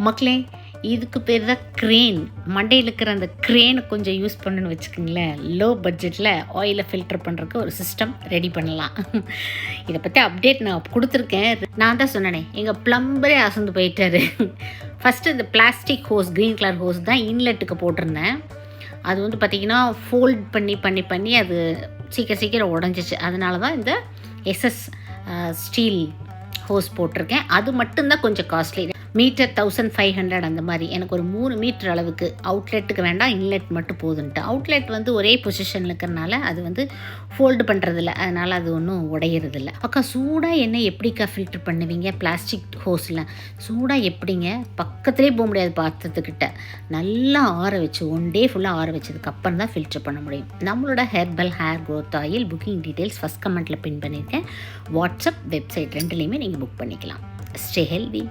மக்களே, இதுக்கு பேர் தான் க்ரேன். மண்டையில் இருக்கிற அந்த க்ரேனை கொஞ்சம் யூஸ் பண்ணணுன்னு வச்சுக்கோங்களேன், லோ பட்ஜெட்டில் ஆயிலை ஃபில்டர் பண்ணுறதுக்கு ஒரு சிஸ்டம் ரெடி பண்ணலாம். இதை பற்றி அப்டேட் நான் கொடுத்துருக்கேன். நான் தான் சொன்னேனே, எங்கள் ப்ளம்பரே அசந்து போயிட்டார். ஃபஸ்ட்டு இந்த plastic hose, green colour hose தான் இன்லெட்டுக்கு போட்டிருந்தேன். அது வந்து பார்த்திங்கன்னா ஃபோல்ட் பண்ணி அது சீக்கிரம் உடஞ்சிச்சு. அதனால தான் இந்த எஸ்எஸ் ஸ்டீல் ஹோஸ் போட்டிருக்கேன். அது மட்டும்தான் கொஞ்சம் காஸ்ட்லி. மீட்டர் 1500 அந்த மாதிரி. எனக்கு ஒரு 3 மீட்டர் அளவுக்கு அவுட்லெட்டுக்கு வேண்டாம், இன்லெட் மட்டும் போதுன்ட்டு. அவுட்லெட் வந்து ஒரே பொசிஷனில் இருக்கிறனால அது வந்து ஃபோல்டு பண்ணுறதில்ல, அதனால் அது ஒன்றும் உடையிறதில்ல. அக்கா, சூடாக என்ன எப்படிக்கா ஃபில்டர் பண்ணுவீங்க பிளாஸ்டிக் ஹோஸில்? சூடாக எப்படிங்க, பக்கத்துலேயே போக முடியாது பாத்திரத்துக்கிட்ட. நல்லா ஆற வச்சு 1 டே ஃபுல்லாக ஆற வச்சதுக்கு அப்புறம் தான் ஃபில்டர் பண்ண முடியும். நம்மளோட herbal hair growth oil booking details first கமெண்ட்டில் பின் பண்ணியிருக்கேன். வாட்ஸ்அப், வெப்சைட் ரெண்டுலேயுமே நீங்கள் புக் பண்ணிக்கலாம். Stay healthy.